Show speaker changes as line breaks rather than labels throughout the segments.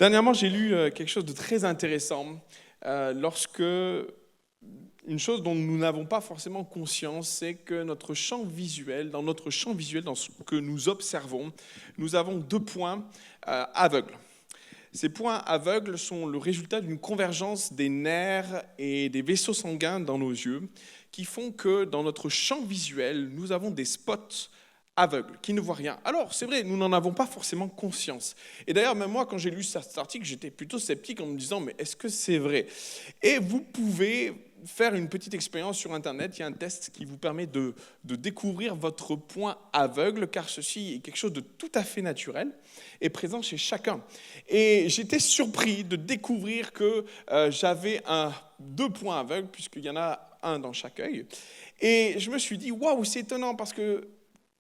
Dernièrement, j'ai lu quelque chose de très intéressant lorsque une chose dont nous n'avons pas forcément conscience, c'est que notre champ visuel, dans ce que nous observons, nous avons deux points aveugles. Ces points aveugles sont le résultat d'une convergence des nerfs et des vaisseaux sanguins dans nos yeux qui font que dans notre champ visuel, nous avons des spots aveugles qui ne voient rien. Alors, c'est vrai, nous n'en avons pas forcément conscience. Et d'ailleurs, même moi, quand j'ai lu cet article, j'étais plutôt sceptique en me disant, mais est-ce que c'est vrai ? Et vous pouvez faire une petite expérience sur Internet. Il y a un test qui vous permet de découvrir votre point aveugle, car ceci est quelque chose de tout à fait naturel et présent chez chacun. Et j'étais surpris de découvrir que j'avais deux points aveugles, puisqu'il y en a un dans chaque œil. Et je me suis dit, waouh, c'est étonnant, parce que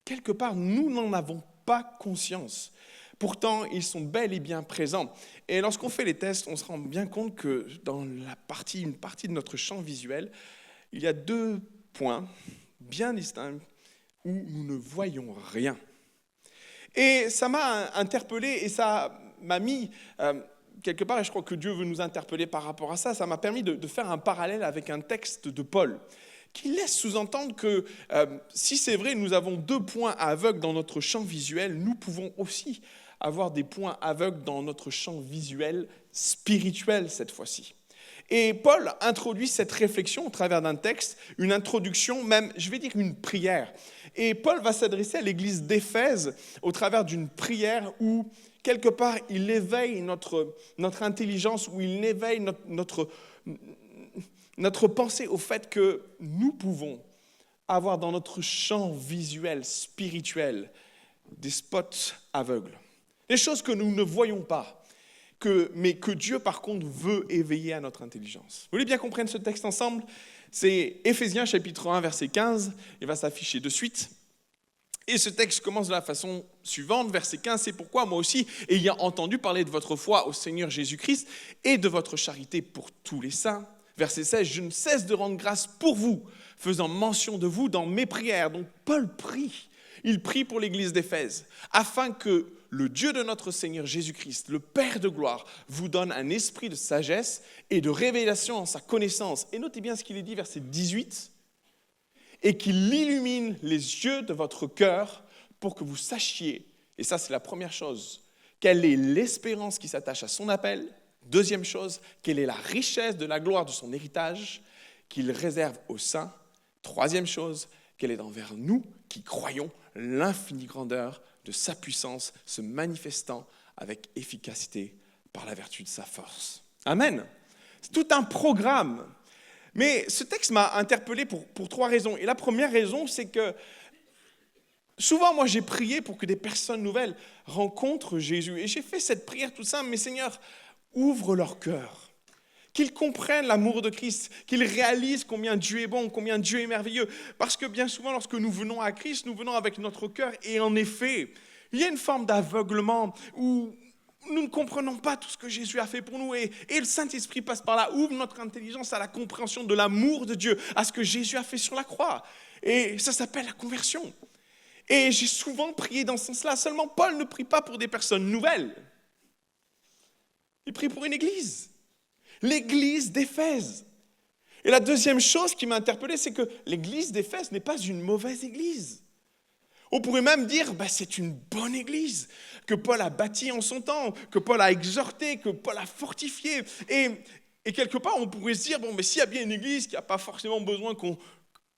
quelque part, nous n'en avons pas conscience. Pourtant, ils sont bel et bien présents. Et lorsqu'on fait les tests, on se rend bien compte que dans une partie de notre champ visuel, il y a deux points bien distincts où nous ne voyons rien. Et ça m'a interpellé et ça m'a mis quelque part, et je crois que Dieu veut nous interpeller par rapport à ça, ça m'a permis de faire un parallèle avec un texte de Paul, qui laisse sous-entendre que si c'est vrai, nous avons deux points aveugles dans notre champ visuel, nous pouvons aussi avoir des points aveugles dans notre champ visuel spirituel cette fois-ci. Et Paul introduit cette réflexion au travers d'un texte, une introduction, même, je vais dire une prière. Et Paul va s'adresser à l'église d'Éphèse au travers d'une prière où, quelque part, il éveille notre intelligence, où il éveille notre pensée au fait que nous pouvons avoir dans notre champ visuel, spirituel, des spots aveugles. Des choses que nous ne voyons pas, mais que Dieu, par contre, veut éveiller à notre intelligence. Vous voulez bien comprendre ce texte ensemble ? C'est Éphésiens chapitre 1, verset 15. Il va s'afficher de suite. Et ce texte commence de la façon suivante, verset 15. C'est pourquoi moi aussi, ayant entendu parler de votre foi au Seigneur Jésus-Christ et de votre charité pour tous les saints, verset 16, je ne cesse de rendre grâce pour vous, faisant mention de vous dans mes prières. Donc Paul prie. Il prie pour l'église d'Éphèse, afin que le Dieu de notre Seigneur Jésus-Christ, le Père de gloire, vous donne un esprit de sagesse et de révélation en sa connaissance. Et notez bien ce qu'il est dit, verset 18, et qu'il illumine les yeux de votre cœur pour que vous sachiez, et ça c'est la première chose, quelle est l'espérance qui s'attache à son appel. Deuxième chose, quelle est la richesse de la gloire de son héritage qu'il réserve aux saints. Troisième chose, quelle est envers nous qui croyons l'infinie grandeur de sa puissance se manifestant avec efficacité par la vertu de sa force. Amen. C'est tout un programme. Mais ce texte m'a interpellé pour trois raisons. Et la première raison, c'est que souvent, moi, j'ai prié pour que des personnes nouvelles rencontrent Jésus. Et j'ai fait cette prière tout simple, mais Seigneur, ouvre leur cœur. Qu'ils comprennent l'amour de Christ, qu'ils réalisent combien Dieu est bon, combien Dieu est merveilleux. Parce que bien souvent, lorsque nous venons à Christ, nous venons avec notre cœur. Et en effet, il y a une forme d'aveuglement où nous ne comprenons pas tout ce que Jésus a fait pour nous. Et le Saint-Esprit passe par là, ouvre notre intelligence à la compréhension de l'amour de Dieu, à ce que Jésus a fait sur la croix. Et ça s'appelle la conversion. Et j'ai souvent prié dans ce sens-là. Seulement, Paul ne prie pas pour des personnes nouvelles. Il prie pour une église. L'église d'Éphèse. Et la deuxième chose qui m'a interpellé, c'est que l'église d'Éphèse n'est pas une mauvaise église. On pourrait même dire, c'est une bonne église que Paul a bâtie en son temps, que Paul a exhorté, que Paul a fortifié. Et quelque part, on pourrait se dire, mais s'il y a bien une église qui n'a pas forcément besoin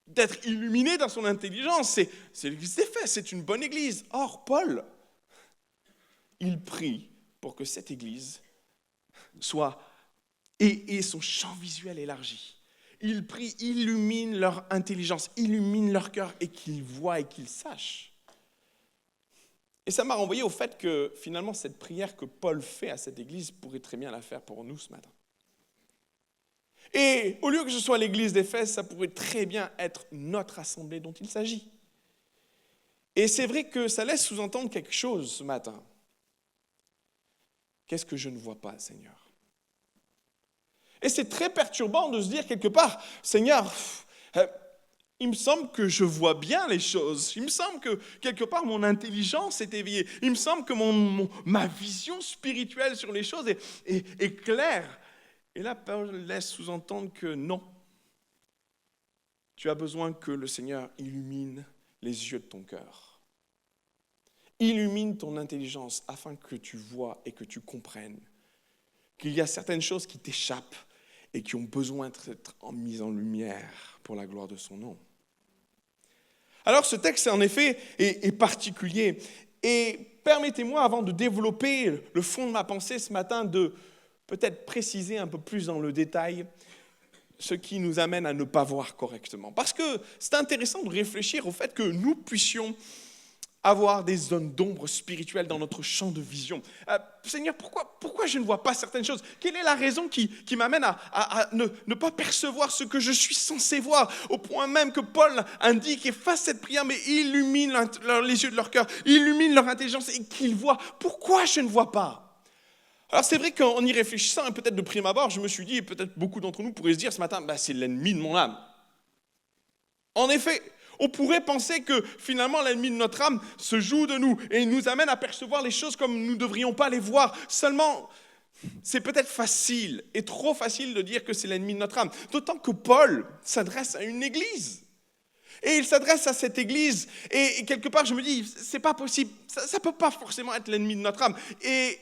d'être illuminée dans son intelligence, c'est l'église d'Éphèse, c'est une bonne église. Or, Paul, il prie pour que cette église soit et son champ visuel élargi. Il prie, illumine leur intelligence, illumine leur cœur et qu'ils voient et qu'ils sachent. Et ça m'a renvoyé au fait que finalement cette prière que Paul fait à cette église pourrait très bien la faire pour nous ce matin. Et au lieu que ce soit l'église d'Éphèse, ça pourrait très bien être notre assemblée dont il s'agit. Et c'est vrai que ça laisse sous-entendre quelque chose ce matin. Qu'est-ce que je ne vois pas, Seigneur ? Et c'est très perturbant de se dire quelque part, Seigneur, Il me semble que je vois bien les choses. Il me semble que quelque part mon intelligence est éveillée. Il me semble que ma vision spirituelle sur les choses est claire. Et là, Paul laisse sous-entendre que non. Tu as besoin que le Seigneur illumine les yeux de ton cœur. Illumine ton intelligence afin que tu vois et que tu comprennes qu'il y a certaines choses qui t'échappent et qui ont besoin d'être mises en lumière pour la gloire de son nom. Alors ce texte, en effet, est particulier. Et permettez-moi, avant de développer le fond de ma pensée ce matin, de peut-être préciser un peu plus dans le détail ce qui nous amène à ne pas voir correctement. Parce que c'est intéressant de réfléchir au fait que nous puissions avoir des zones d'ombre spirituelles dans notre champ de vision. Seigneur, pourquoi je ne vois pas certaines choses? Quelle est la raison qui m'amène à ne pas percevoir ce que je suis censé voir? Au point même que Paul indique et fasse cette prière, mais illumine les yeux de leur cœur, illumine leur intelligence et qu'ils voient. Pourquoi je ne vois pas? Alors c'est vrai qu'en y réfléchissant, et peut-être de prime abord, je me suis dit, et peut-être beaucoup d'entre nous pourraient se dire ce matin, c'est l'ennemi de mon âme. En effet, on pourrait penser que finalement l'ennemi de notre âme se joue de nous et nous amène à percevoir les choses comme nous ne devrions pas les voir. Seulement, c'est peut-être facile et trop facile de dire que c'est l'ennemi de notre âme. D'autant que Paul s'adresse à une église. Et il s'adresse à cette église et quelque part je me dis, c'est pas possible, ça ne peut pas forcément être l'ennemi de notre âme. Et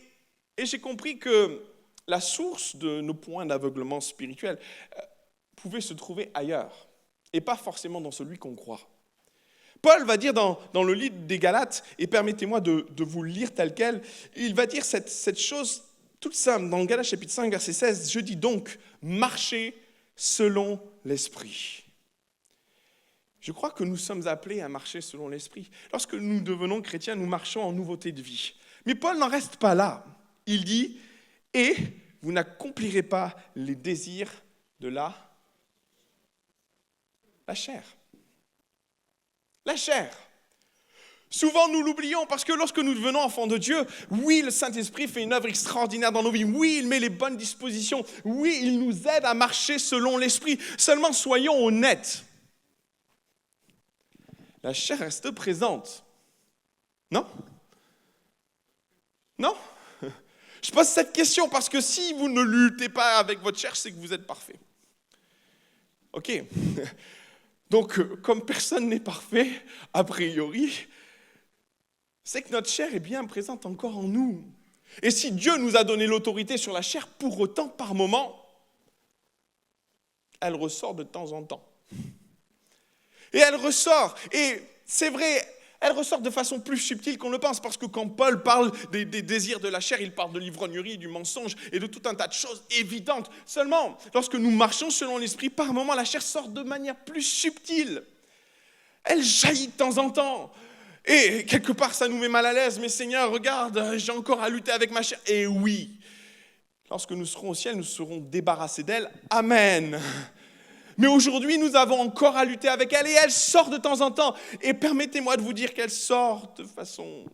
j'ai compris que la source de nos points d'aveuglement spirituel pouvait se trouver ailleurs. Et pas forcément dans celui qu'on croit. Paul va dire dans le livre des Galates, et permettez-moi de vous le lire tel quel, il va dire cette chose toute simple, dans Galates chapitre 5, verset 16, « Je dis donc, marchez selon l'Esprit. » Je crois que nous sommes appelés à marcher selon l'Esprit. Lorsque nous devenons chrétiens, nous marchons en nouveauté de vie. Mais Paul n'en reste pas là. Il dit, « Et vous n'accomplirez pas les désirs de la chair. » La chair. Souvent, nous l'oublions parce que lorsque nous devenons enfants de Dieu, oui, le Saint-Esprit fait une œuvre extraordinaire dans nos vies. Oui, il met les bonnes dispositions. Oui, il nous aide à marcher selon l'Esprit. Seulement, soyons honnêtes. La chair reste présente. Non? Non? Je pose cette question parce que si vous ne luttez pas avec votre chair, c'est que vous êtes parfait. Ok. Donc, comme personne n'est parfait, a priori, c'est que notre chair est bien présente encore en nous. Et si Dieu nous a donné l'autorité sur la chair, pour autant, par moment, elle ressort de temps en temps. Et elle ressort, et c'est vrai, elle ressort de façon plus subtile qu'on le pense, parce que quand Paul parle des désirs de la chair, il parle de l'ivrognerie, du mensonge et de tout un tas de choses évidentes. Seulement, lorsque nous marchons selon l'Esprit, par moments, la chair sort de manière plus subtile. Elle jaillit de temps en temps. Et quelque part, ça nous met mal à l'aise. Mais Seigneur, regarde, j'ai encore à lutter avec ma chair. Et oui, lorsque nous serons au ciel, nous serons débarrassés d'elle. Amen. Mais aujourd'hui, nous avons encore à lutter avec elle et elle sort de temps en temps. Et permettez-moi de vous dire qu'elle sort de façon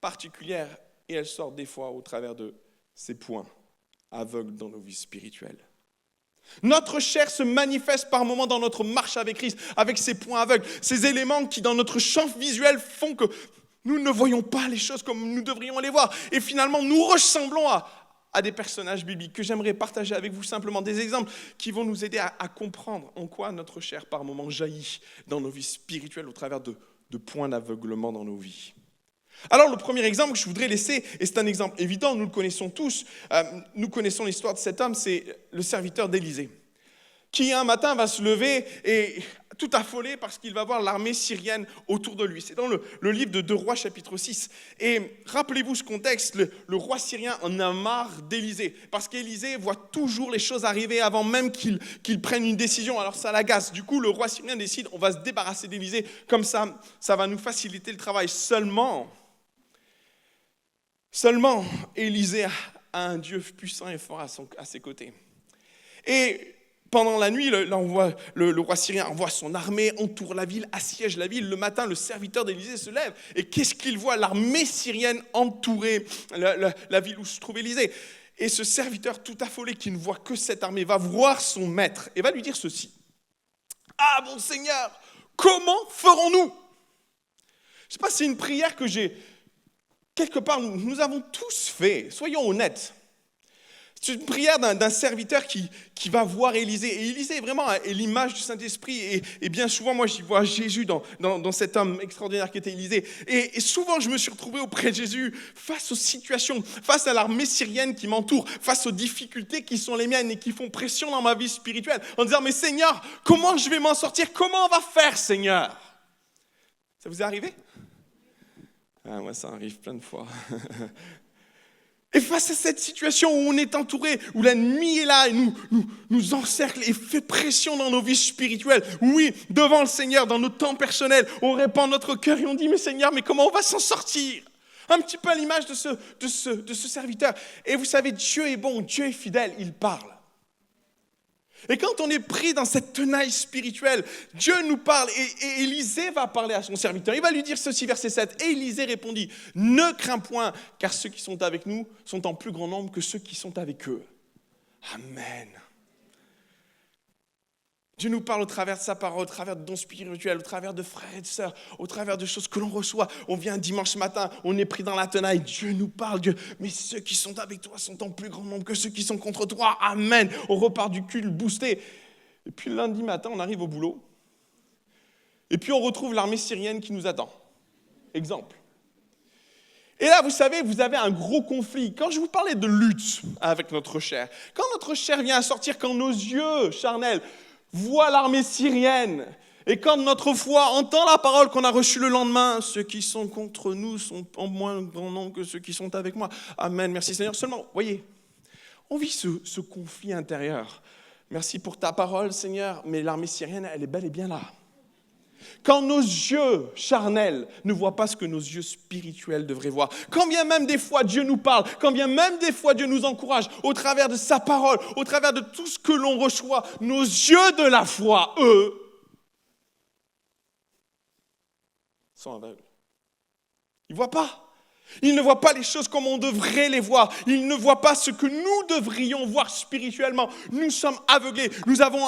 particulière et elle sort des fois au travers de ces points aveugles dans nos vies spirituelles. Notre chair se manifeste par moments dans notre marche avec Christ, avec ces points aveugles, ces éléments qui dans notre champ visuel font que nous ne voyons pas les choses comme nous devrions les voir. Et finalement, nous ressemblons à des personnages bibliques que j'aimerais partager avec vous simplement des exemples qui vont nous aider à comprendre en quoi notre chair par moments jaillit dans nos vies spirituelles au travers de points d'aveuglement dans nos vies. Alors le premier exemple que je voudrais laisser, et c'est un exemple évident, nous le connaissons tous, nous connaissons l'histoire de cet homme, c'est le serviteur d'Élisée, qui un matin va se lever et tout affolé parce qu'il va voir l'armée syrienne autour de lui. C'est dans le livre de 2 Rois chapitre 6. Et rappelez-vous ce contexte, le roi syrien en a marre d'Élisée, parce qu'Élisée voit toujours les choses arriver avant même qu'il prenne une décision, alors ça l'agace. Du coup, le roi syrien décide, on va se débarrasser d'Élisée, comme ça va nous faciliter le travail. Seulement, Élisée a un Dieu puissant et fort à ses côtés. Et pendant la nuit, le roi syrien envoie son armée, entoure la ville, assiège la ville. Le matin, le serviteur d'Élisée se lève. Et qu'est-ce qu'il voit? L'armée syrienne entourer la ville où se trouve Élisée. Et ce serviteur tout affolé qui ne voit que cette armée va voir son maître et va lui dire ceci. Ah mon Seigneur, comment ferons-nous? Je ne sais pas, c'est une prière que quelque part, nous avons tous fait, soyons honnêtes. C'est une prière d'un serviteur qui va voir Élisée. Et Élisée est vraiment l'image du Saint-Esprit. Et bien souvent, moi, j'y vois Jésus dans cet homme extraordinaire qui était Élisée. Et souvent, je me suis retrouvé auprès de Jésus face aux situations, face à l'armée syrienne qui m'entoure, face aux difficultés qui sont les miennes et qui font pression dans ma vie spirituelle, en disant, mais Seigneur, comment je vais m'en sortir? Comment on va faire, Seigneur? Ça vous est arrivé? Ah, moi, ça arrive plein de fois. Et face à cette situation où on est entouré, où l'ennemi est là et nous encercle et fait pression dans nos vies spirituelles, oui, devant le Seigneur, dans nos temps personnels, on répand notre cœur et on dit, mais Seigneur, mais comment on va s'en sortir? Un petit peu à l'image de ce serviteur. Et vous savez, Dieu est bon, Dieu est fidèle, il parle. Et quand on est pris dans cette tenaille spirituelle, Dieu nous parle et Élisée va parler à son serviteur. Il va lui dire ceci, verset 7. Et Élisée répondit, ne crains point, car ceux qui sont avec nous sont en plus grand nombre que ceux qui sont avec eux. Amen. Dieu nous parle au travers de sa parole, au travers de dons spirituels, au travers de frères et de sœurs, au travers de choses que l'on reçoit. On vient dimanche matin, on est pris dans la tenaille. Dieu nous parle, Dieu. Mais ceux qui sont avec toi sont en plus grand nombre que ceux qui sont contre toi. Amen. On repart du culte boosté. Et puis le lundi matin, on arrive au boulot. Et puis on retrouve l'armée syrienne qui nous attend. Exemple. Et là, vous savez, vous avez un gros conflit. Quand je vous parlais de lutte avec notre chair, quand notre chair vient à sortir, quand nos yeux charnels voit l'armée syrienne, et quand notre foi entend la parole qu'on a reçue le lendemain, ceux qui sont contre nous sont en moins grand nombre que ceux qui sont avec moi. Amen, merci Seigneur. Seulement, voyez, on vit ce conflit intérieur. Merci pour ta parole, Seigneur, mais l'armée syrienne, elle est bel et bien là. Quand nos yeux charnels ne voient pas ce que nos yeux spirituels devraient voir, quand bien même des fois Dieu nous parle, quand bien même des fois Dieu nous encourage, au travers de sa parole, au travers de tout ce que l'on reçoit, nos yeux de la foi, eux, sont aveugles. Ils ne voient pas. Ils ne voient pas les choses comme on devrait les voir. Ils ne voient pas ce que nous devrions voir spirituellement. Nous sommes aveuglés. Nous avons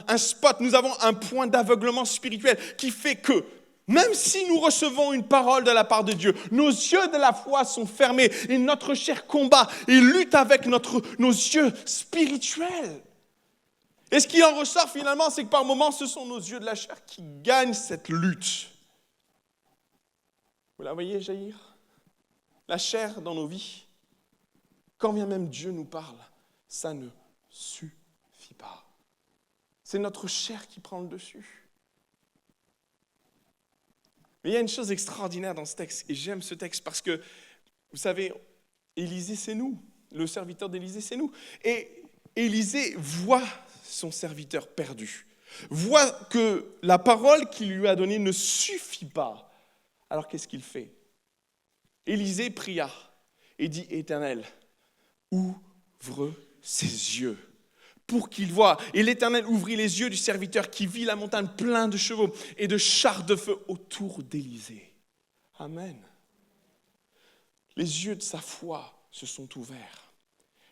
un spot, nous avons un point d'aveuglement spirituel qui fait que, même si nous recevons une parole de la part de Dieu, nos yeux de la foi sont fermés et notre chair combat et lutte avec nos yeux spirituels. Et ce qui en ressort finalement, c'est que par moments, ce sont nos yeux de la chair qui gagnent cette lutte. Vous la voyez jaillir ? La chair dans nos vies, quand bien même Dieu nous parle, ça ne suffit pas. C'est notre chair qui prend le dessus. Mais il y a une chose extraordinaire dans ce texte, et j'aime ce texte parce que, vous savez, Élisée, c'est nous. Le serviteur d'Élisée, c'est nous. Et Élisée voit son serviteur perdu, voit que la parole qu'il lui a donnée ne suffit pas. Alors qu'est-ce qu'il fait ? Élisée pria et dit, Éternel, ouvre ses yeux pour qu'il voie. Et l'Éternel ouvrit les yeux du serviteur qui vit la montagne pleine de chevaux et de chars de feu autour d'Élisée. Amen. Les yeux de sa foi se sont ouverts.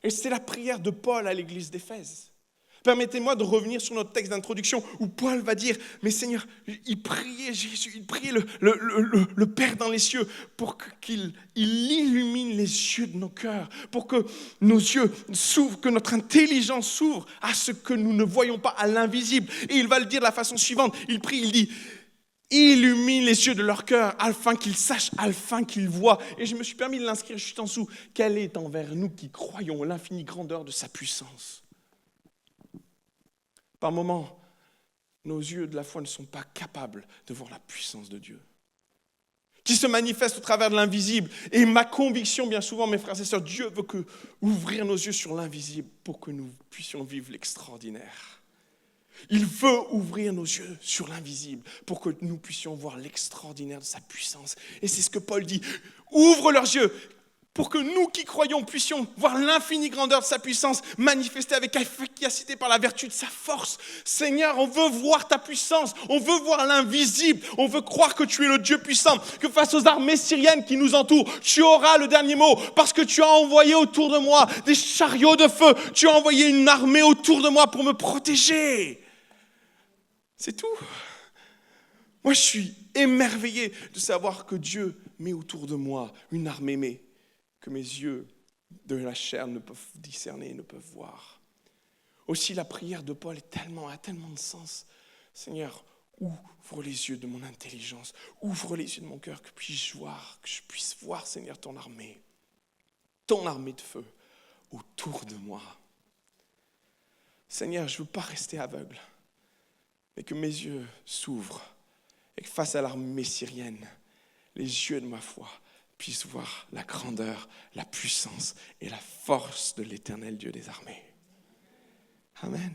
Et c'est la prière de Paul à l'église d'Éphèse. Permettez-moi de revenir sur notre texte d'introduction où Paul va dire, mais Seigneur, il priait Jésus, il priait le Père dans les cieux pour qu'il illumine les yeux de nos cœurs, pour que nos yeux s'ouvrent, que notre intelligence s'ouvre à ce que nous ne voyons pas, à l'invisible. Et il va le dire de la façon suivante, il prie, il dit, illumine les yeux de leur cœur afin qu'ils sachent, afin qu'ils voient. Et je me suis permis de l'inscrire juste en dessous, quelle est envers nous qui croyons l'infinie grandeur de sa puissance. Par moments, nos yeux de la foi ne sont pas capables de voir la puissance de Dieu, qui se manifeste au travers de l'invisible. Et ma conviction, bien souvent, mes frères et sœurs, Dieu veut ouvrir nos yeux sur l'invisible pour que nous puissions vivre l'extraordinaire. Il veut ouvrir nos yeux sur l'invisible pour que nous puissions voir l'extraordinaire de sa puissance. Et c'est ce que Paul dit, ouvre leurs yeux pour que nous qui croyons puissions voir l'infinie grandeur de sa puissance manifestée avec efficacité par la vertu de sa force. Seigneur, on veut voir ta puissance, on veut voir l'invisible, on veut croire que tu es le Dieu puissant, que face aux armées syriennes qui nous entourent, tu auras le dernier mot, parce que tu as envoyé autour de moi des chariots de feu, tu as envoyé une armée autour de moi pour me protéger. C'est tout. Moi, je suis émerveillé de savoir que Dieu met autour de moi une armée, mais que mes yeux de la chair ne peuvent discerner, ne peuvent voir. Aussi, la prière de Paul a tellement de sens. Seigneur, ouvre les yeux de mon intelligence, ouvre les yeux de mon cœur, que je puisse voir, Seigneur, ton armée de feu autour de moi. Seigneur, je ne veux pas rester aveugle, mais que mes yeux s'ouvrent et que face à l'armée syrienne, les yeux de ma foi puissent voir la grandeur, la puissance et la force de l'Éternel Dieu des armées. Amen.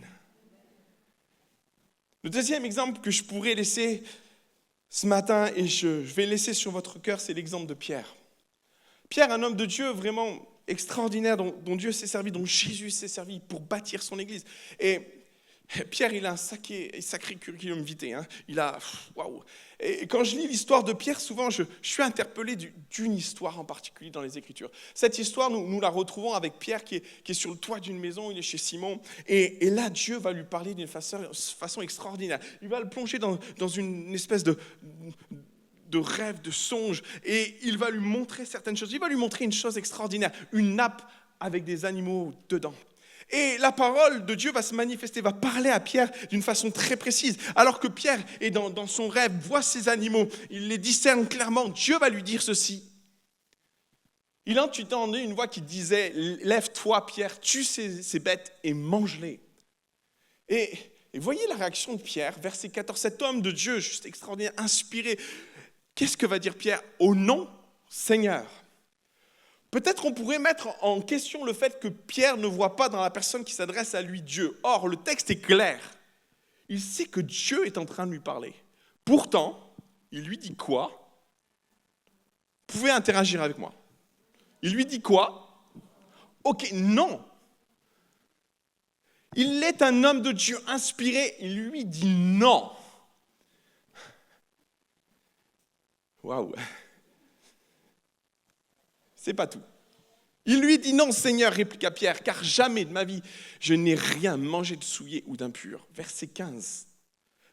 Le deuxième exemple que je pourrais laisser ce matin, et je vais laisser sur votre cœur, c'est l'exemple de Pierre. Pierre, un homme de Dieu vraiment extraordinaire, dont Dieu s'est servi, dont Jésus s'est servi pour bâtir son Église. Et Pierre, il a un sacré curriculum vitae. Hein. Waouh. Et quand je lis l'histoire de Pierre, souvent, je suis interpellé d'une histoire en particulier dans les Écritures. Cette histoire, nous la retrouvons avec Pierre qui est sur le toit d'une maison, il est chez Simon. Et là, Dieu va lui parler d'une façon extraordinaire. Il va le plonger dans une espèce de rêve, de songe. Et il va lui montrer certaines choses. Il va lui montrer une chose extraordinaire, une nappe avec des animaux dedans. Et la parole de Dieu va se manifester, va parler à Pierre d'une façon très précise. Alors que Pierre est dans son rêve, voit ces animaux, il les discerne clairement, Dieu va lui dire ceci. Il entendait une voix qui disait « Lève-toi Pierre, tue ces bêtes et mange-les ». Et voyez la réaction de Pierre, verset 14, cet homme de Dieu, juste extraordinaire, inspiré. Qu'est-ce que va dire Pierre ? Au nom Seigneur. Peut-être on pourrait mettre en question le fait que Pierre ne voit pas dans la personne qui s'adresse à lui Dieu. Or, le texte est clair. Il sait que Dieu est en train de lui parler. Pourtant, il lui dit quoi ? Vous pouvez interagir avec moi. Il lui dit quoi ? Ok, non. Il est un homme de Dieu inspiré. Il lui dit non. Waouh. C'est pas tout. Il lui dit « Non, Seigneur, répliqua Pierre, car jamais de ma vie je n'ai rien mangé de souillé ou d'impur. » Verset 15.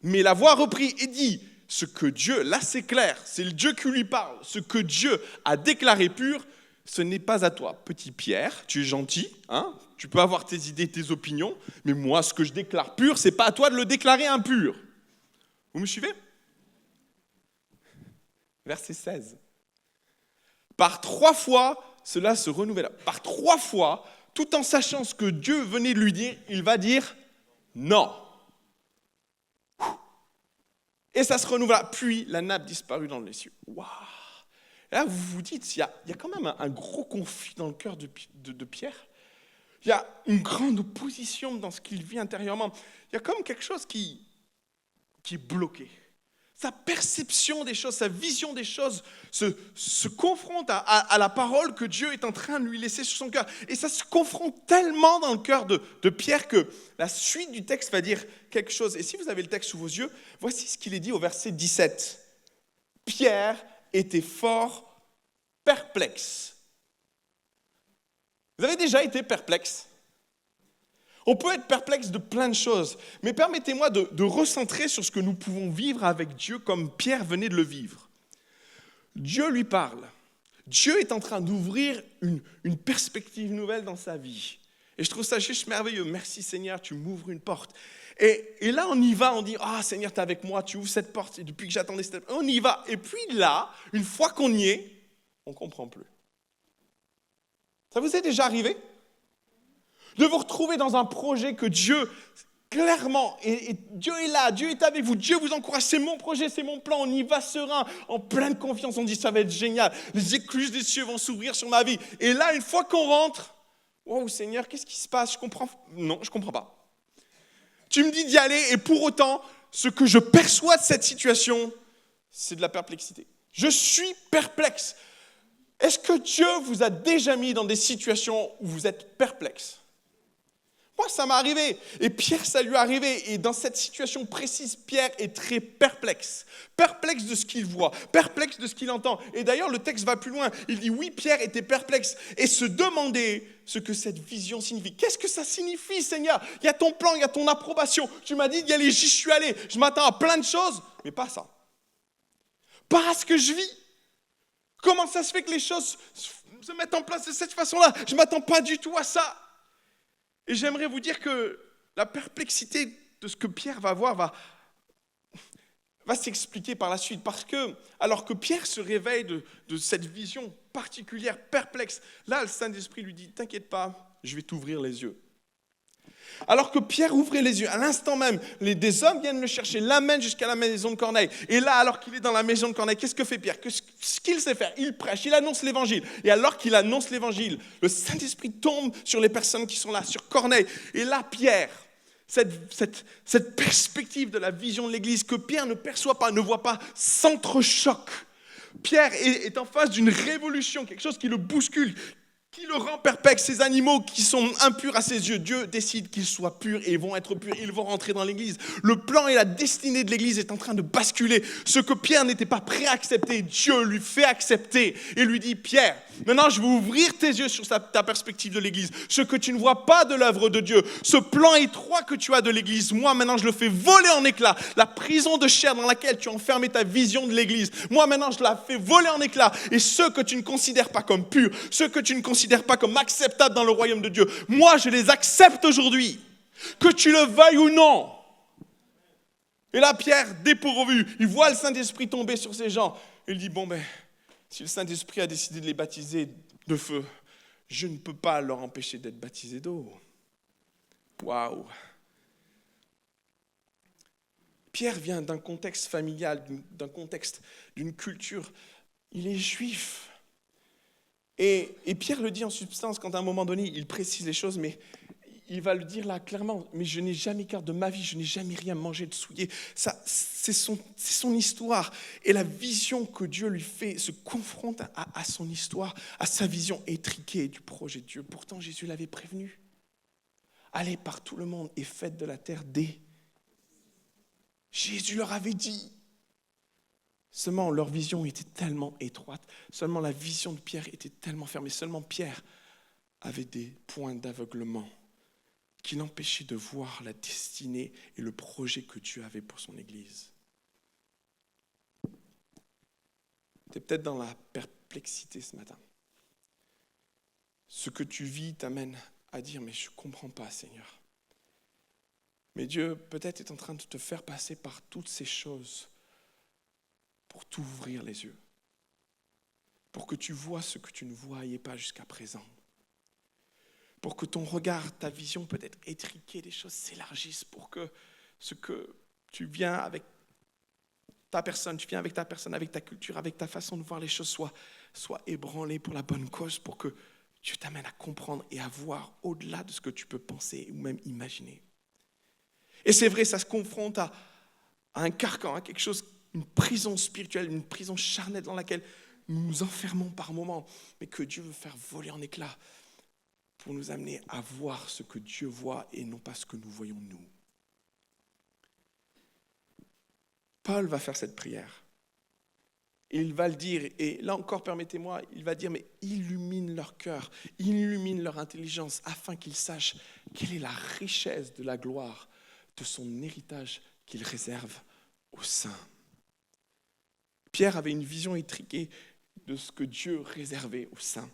Mais la voix reprit et dit « Ce que Dieu, là c'est clair, c'est le Dieu qui lui parle, ce que Dieu a déclaré pur, ce n'est pas à toi. Petit Pierre, tu es gentil, hein, tu peux avoir tes idées, tes opinions, mais moi, ce que je déclare pur, c'est pas à toi de le déclarer impur. » Vous me suivez ? Verset 16. Par 3 fois, cela se renouvela. Par 3 fois, tout en sachant ce que Dieu venait de lui dire, il va dire non. Et ça se renouvela. Puis la nappe disparut dans les cieux. Waouh! Là, vous vous dites, il y a quand même un gros conflit dans le cœur de Pierre. Il y a une grande opposition dans ce qu'il vit intérieurement. Il y a comme quelque chose qui est bloqué. Sa perception des choses, sa vision des choses se confronte à la parole que Dieu est en train de lui laisser sur son cœur. Et ça se confronte tellement dans le cœur de Pierre que la suite du texte va dire quelque chose. Et si vous avez le texte sous vos yeux, voici ce qu'il est dit au verset 17. Pierre était fort perplexe. Vous avez déjà été perplexe ? On peut être perplexe de plein de choses, mais permettez-moi de recentrer sur ce que nous pouvons vivre avec Dieu comme Pierre venait de le vivre. Dieu lui parle. Dieu est en train d'ouvrir une perspective nouvelle dans sa vie. Et je trouve ça juste merveilleux. Merci Seigneur, tu m'ouvres une porte. Et là, on y va, on dit, ah Seigneur, tu es avec moi, tu ouvres cette porte. Et depuis que j'attendais cette porte, on y va. Et puis là, une fois qu'on y est, on ne comprend plus. Ça vous est déjà arrivé ? De vous retrouver dans un projet que Dieu, clairement, et Dieu est là, Dieu est avec vous, Dieu vous encourage, c'est mon projet, c'est mon plan, on y va serein, en pleine confiance, on dit ça va être génial, les écluses des cieux vont s'ouvrir sur ma vie. Et là, une fois qu'on rentre, wow Seigneur, qu'est-ce qui se passe ? Je comprends. Non, je ne comprends pas. Tu me dis d'y aller, et pour autant, ce que je perçois de cette situation, c'est de la perplexité. Je suis perplexe. Est-ce que Dieu vous a déjà mis dans des situations où vous êtes perplexe ? Moi, ça m'est arrivé. Et Pierre, ça lui est arrivé. Et dans cette situation précise, Pierre est très perplexe. Perplexe de ce qu'il voit, perplexe de ce qu'il entend. Et d'ailleurs, le texte va plus loin. Il dit, oui, Pierre était perplexe et se demandait ce que cette vision signifie. Qu'est-ce que ça signifie, Seigneur? Il y a ton plan, il y a ton approbation. Tu m'as dit d'y aller, j'y suis allé. Je m'attends à plein de choses, mais pas ça. Pas à ce que je vis. Comment ça se fait que les choses se mettent en place de cette façon-là? Je ne m'attends pas du tout à ça. Et j'aimerais vous dire que la perplexité de ce que Pierre va voir va s'expliquer par la suite. Parce que, alors que Pierre se réveille de cette vision particulière, perplexe, là, le Saint-Esprit lui dit, t'inquiète pas, je vais t'ouvrir les yeux. Alors que Pierre ouvrait les yeux, à l'instant même, des hommes viennent le chercher, l'amènent jusqu'à la maison de Corneille. Et là, alors qu'il est dans la maison de Corneille, qu'est-ce que fait Pierre? Ce qu'il sait faire, il prêche, il annonce l'évangile. Et alors qu'il annonce l'évangile, le Saint-Esprit tombe sur les personnes qui sont là, sur Corneille. Et là, Pierre, cette perspective de la vision de l'Église que Pierre ne perçoit pas, ne voit pas, s'entrechoque. Pierre est en face d'une révolution, quelque chose qui le bouscule, qui le rend perplexe. Ces animaux qui sont impurs à ses yeux, Dieu décide qu'ils soient purs et ils vont être purs, ils vont rentrer dans l'église. Le plan et la destinée de l'église est en train de basculer. Ce que Pierre n'était pas prêt à accepter, Dieu lui fait accepter et lui dit, Pierre, maintenant je vais ouvrir tes yeux sur ta perspective de l'église. Ce que tu ne vois pas de l'œuvre de Dieu, ce plan étroit que tu as de l'église, moi maintenant je le fais voler en éclats. La prison de chair dans laquelle tu as enfermé ta vision de l'église, moi maintenant je la fais voler en éclats. Et ceux que tu ne considères pas comme purs, ceux que tu ne considères pas comme acceptables dans le royaume de Dieu, moi je les accepte aujourd'hui, que tu le veuilles ou non. Et là Pierre, dépourvu, il voit le Saint-Esprit tomber sur ces gens. Il dit, bon si le Saint-Esprit a décidé de les baptiser de feu, je ne peux pas leur empêcher d'être baptisés d'eau. Waouh! Pierre vient d'un contexte familial, d'un contexte, d'une culture. Il est juif. Et Pierre le dit en substance quand à un moment donné, il précise les choses, mais il va le dire là clairement, mais je n'ai jamais carte de ma vie, je n'ai jamais rien mangé de souillé. Ça, c'est son histoire. Et la vision que Dieu lui fait se confronte à son histoire, à sa vision étriquée du projet de Dieu. Pourtant, Jésus l'avait prévenu. Allez par tout le monde et faites de la terre des... Jésus leur avait dit. Seulement, leur vision était tellement étroite. Seulement, la vision de Pierre était tellement fermée. Seulement, Pierre avait des points d'aveuglement qui l'empêchaient de voir la destinée et le projet que Dieu avait pour son Église. Tu es peut-être dans la perplexité ce matin. Ce que tu vis t'amène à dire, mais je ne comprends pas, Seigneur. Mais Dieu, peut-être, est en train de te faire passer par toutes ces choses pour t'ouvrir les yeux, pour que tu vois ce que tu ne voyais pas jusqu'à présent, pour que ton regard, ta vision peut-être étriquée des choses s'élargisse, pour que ce que tu viens avec ta personne, avec ta culture, avec ta façon de voir les choses soit ébranlé pour la bonne cause, pour que Dieu t'amène à comprendre et à voir au-delà de ce que tu peux penser ou même imaginer. Et c'est vrai, ça se confronte à un carcan, à quelque chose, une prison spirituelle, une prison charnelle dans laquelle nous nous enfermons par moments, mais que Dieu veut faire voler en éclats pour nous amener à voir ce que Dieu voit et non pas ce que nous voyons nous. Paul va faire cette prière. Et il va le dire, et là encore, permettez-moi, il va dire, mais illumine leur cœur, illumine leur intelligence, afin qu'ils sachent quelle est la richesse de la gloire de son héritage qu'il réserve aux saints. Pierre avait une vision étriquée de ce que Dieu réservait aux saints.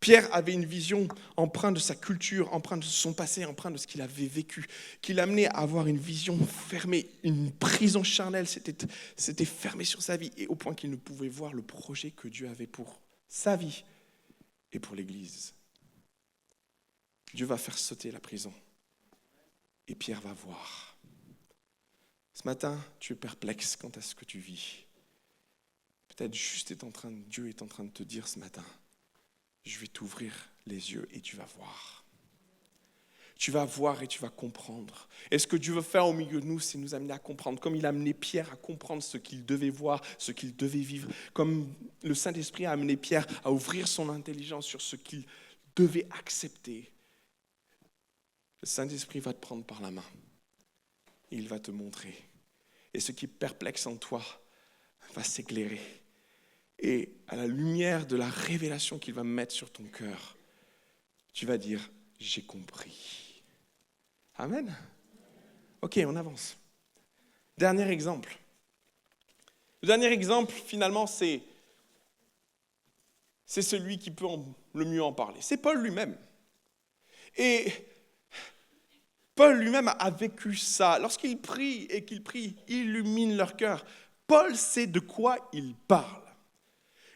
Pierre avait une vision empreinte de sa culture, empreinte de son passé, empreinte de ce qu'il avait vécu, qui l'amenait à avoir une vision fermée, une prison charnelle s'était fermée sur sa vie, et au point qu'il ne pouvait voir le projet que Dieu avait pour sa vie et pour l'Église. Dieu va faire sauter la prison, et Pierre va voir. Ce matin, tu es perplexe quant à ce que tu vis. Peut-être juste Dieu est en train de te dire ce matin, je vais t'ouvrir les yeux et tu vas voir. Tu vas voir et tu vas comprendre. Et ce que Dieu veut faire au milieu de nous, c'est nous amener à comprendre. Comme il a amené Pierre à comprendre ce qu'il devait voir, ce qu'il devait vivre. Comme le Saint-Esprit a amené Pierre à ouvrir son intelligence sur ce qu'il devait accepter. le Saint-Esprit va te prendre par la main. Et il va te montrer. Et ce qui est perplexe en toi va s'éclairer. Et à la lumière de la révélation qu'il va mettre sur ton cœur, tu vas dire, j'ai compris. Amen. Ok, on avance. Dernier exemple. Le dernier exemple, finalement, c'est celui qui peut le mieux en parler. C'est Paul lui-même. Et Paul lui-même a vécu ça. Lorsqu'il prie et qu'il prie, il illumine leur cœur. Paul sait de quoi il parle.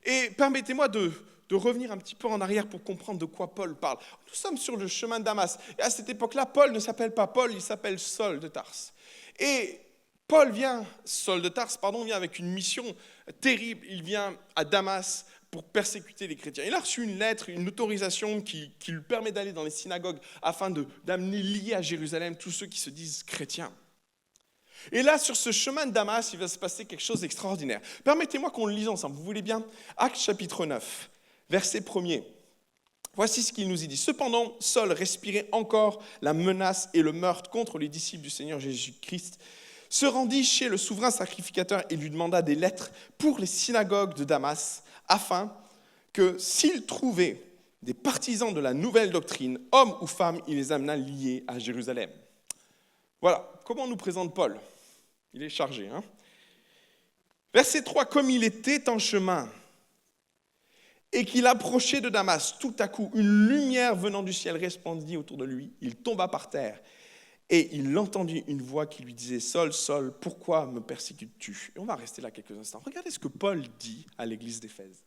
Et permettez-moi de revenir un petit peu en arrière pour comprendre de quoi Paul parle. Nous sommes sur le chemin de Damas. Et à cette époque-là, Paul ne s'appelle pas Paul, il s'appelle Saul de Tarse. Et Saul de Tarse, vient avec une mission terrible. Il vient à Damas pour persécuter les chrétiens. Il a reçu une lettre, une autorisation qui lui permet d'aller dans les synagogues afin d'amener liés à Jérusalem tous ceux qui se disent chrétiens. Et là, sur ce chemin de Damas, il va se passer quelque chose d'extraordinaire. Permettez-moi qu'on le lise ensemble, vous voulez bien ? Actes chapitre 9, verset 1er. Voici ce qu'il nous y dit. Cependant, Saul respirait encore la menace et le meurtre contre les disciples du Seigneur Jésus-Christ, se rendit chez le souverain sacrificateur et lui demanda des lettres pour les synagogues de Damas, afin que, s'il trouvait des partisans de la nouvelle doctrine, hommes ou femmes, il les amenât liés à Jérusalem. Voilà, comment nous présente Paul ? Il est chargé. Verset 3, comme il était en chemin et qu'il approchait de Damas, tout à coup, une lumière venant du ciel resplendit autour de lui. Il tomba par terre et il entendit une voix qui lui disait « Saul, Saul, pourquoi me persécutes-tu » Et on va rester là quelques instants. Regardez ce que Paul dit à l'église d'Éphèse.